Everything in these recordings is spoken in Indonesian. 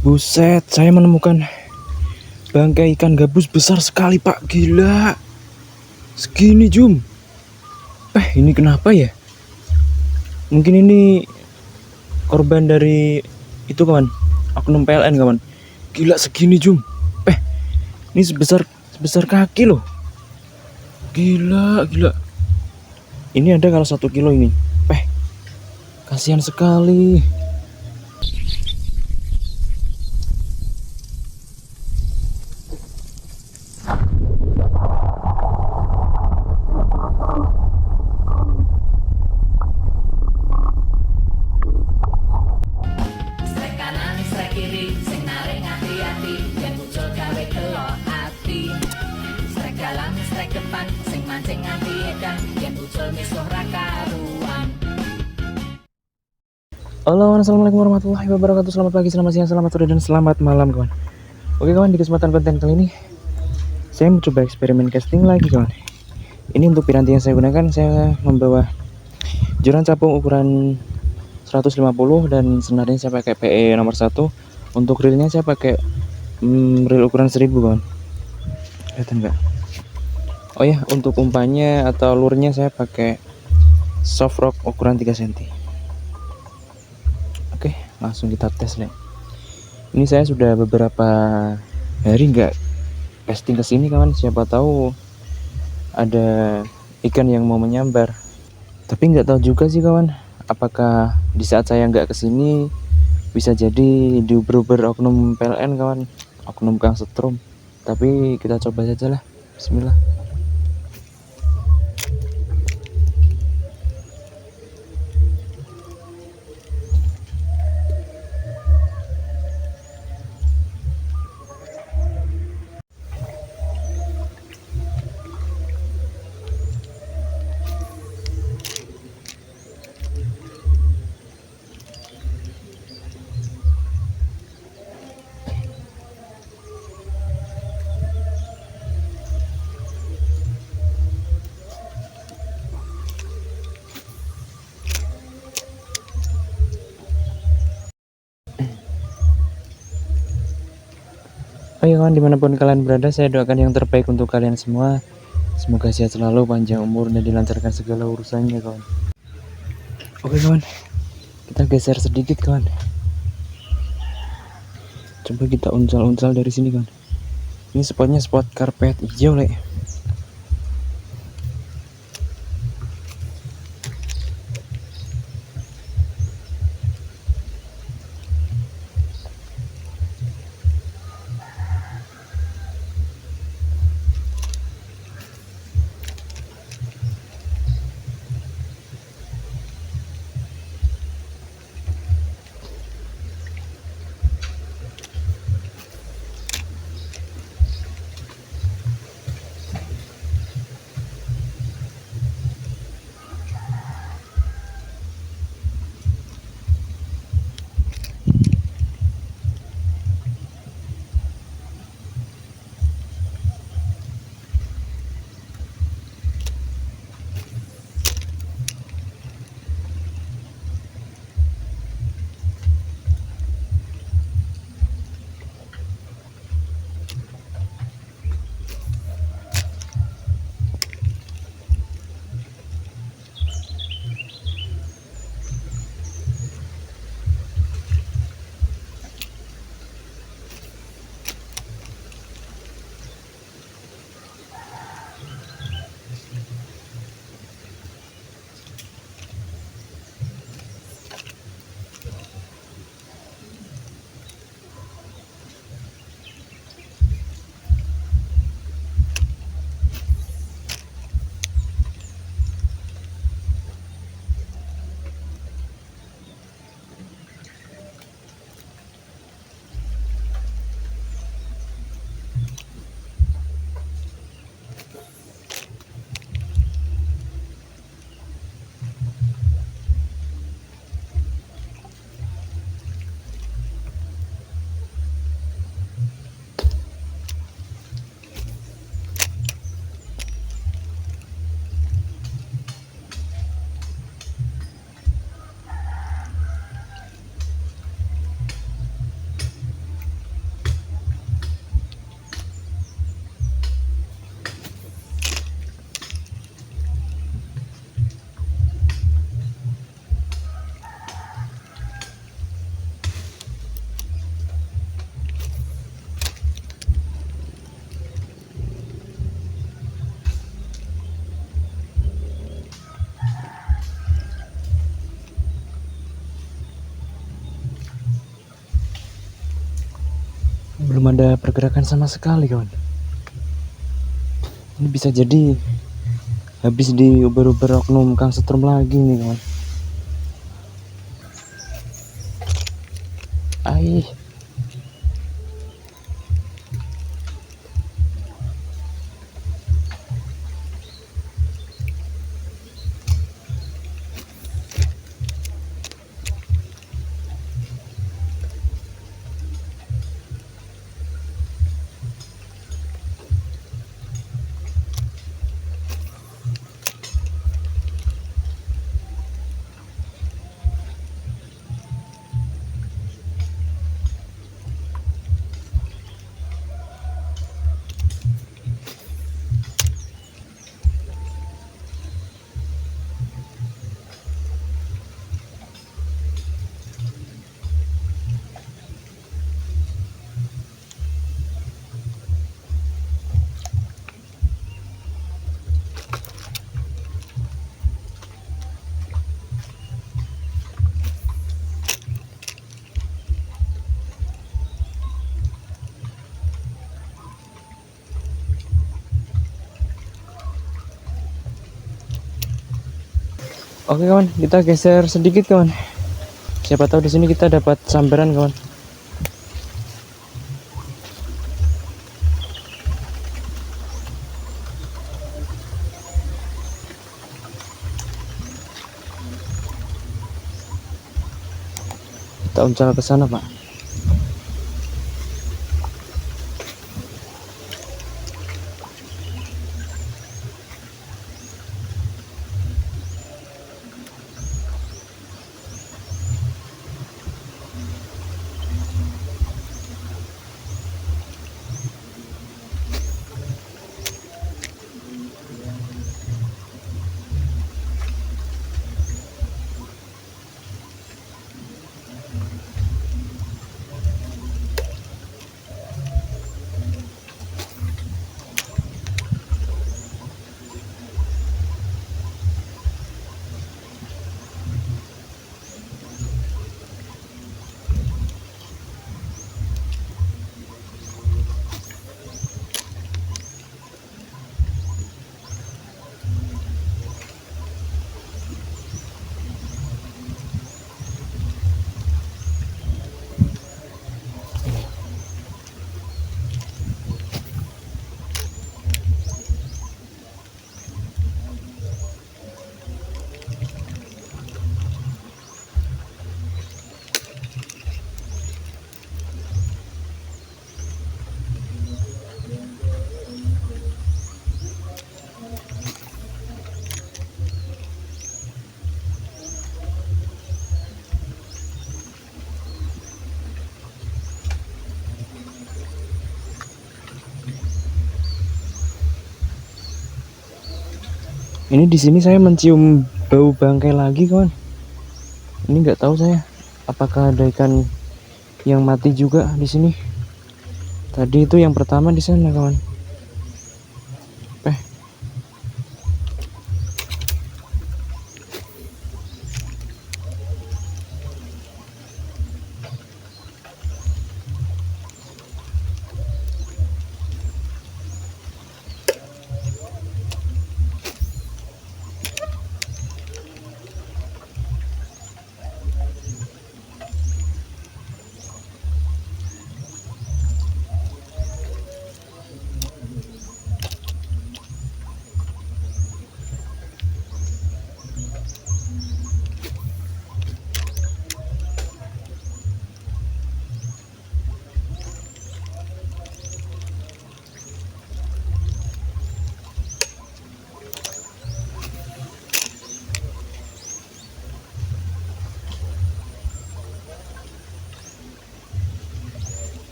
Buset, saya menemukan bangkai ikan gabus besar sekali, Pak. Gila. Segini, Jum. Ini kenapa ya? Mungkin ini korban dari itu, kawan. Oknum PLN, kawan. Gila segini, Jum. Ini sebesar kaki loh. Gila, gila. Ini ada kalau 1 kilo ini. Kasihan sekali. Strek kanan, strek kiri, sing narik hati-hati, yen muncul gawe kelok ati. Strek dalam, strek depan, sing mancing nganti edan, yen muncul misuh ra karuan. Halo, assalamualaikum warahmatullahi wabarakatuh. Selamat pagi, selamat siang, selamat sore, dan selamat malam, kawan. Oke, kawan, di kesempatan konten kali ini saya mencoba eksperimen casting lagi, kawan. Ini untuk piranti yang saya gunakan, saya membawa joran capung ukuran 150 dan senarnya saya pakai PE nomor 1. Untuk reelnya saya pakai reel ukuran 1000, kawan. Kelihatan nggak? Oh ya, untuk umpannya atau lurnya saya pakai soft rock ukuran 3 cm. Oke, langsung kita tes nih. Ini saya sudah beberapa hari nggak casting ke sini, kawan. Siapa tahu ada ikan yang mau menyambar. Tapi nggak tahu juga sih, kawan. Apakah di saat saya nggak kesini bisa jadi diuber-uber oknum PLN, kawan. Oknum Kang Setrum. Tapi kita coba saja lah. Bismillah. Oh ya, kawan, dimanapun kalian berada, saya doakan yang terbaik untuk kalian semua. Semoga sehat selalu, panjang umur, dan dilancarkan segala urusannya, kawan. Oke, kawan, kita geser sedikit, kawan. Coba kita uncal-uncal dari sini, kawan. Ini spotnya spot karpet hijau, le. belum ada pergerakan sama sekali kawan. Ini bisa jadi habis diuber-uber oknum Kang Setrum lagi nih kawan. Aih. Oke kawan, kita geser sedikit kawan. Siapa tahu di sini kita dapat sambaran kawan. Kita uncal ke sana pak. Ini di sini saya mencium bau bangkai lagi kawan. Ini nggak tahu saya apakah ada ikan yang mati juga di sini. Tadi itu yang pertama di sana kawan.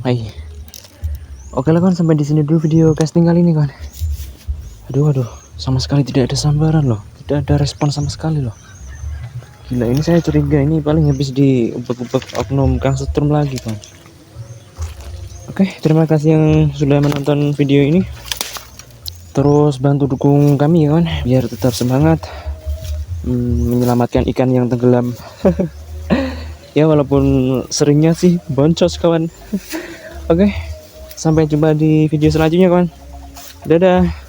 Hai. Oke lah kawan, sampai di sini dulu video casting kali ini kawan. Aduh, sama sekali tidak ada sambaran loh, tidak ada respon sama sekali loh. Gila, ini saya curiga ini paling habis di ubek-ubek oknum Kang Setrum lagi kawan. Oke, terima kasih yang sudah menonton video ini. Terus bantu dukung kami ya kawan, biar tetap semangat menyelamatkan ikan yang tenggelam. Ya walaupun seringnya sih boncos kawan. Oke, sampai jumpa di video selanjutnya kawan. Dadah.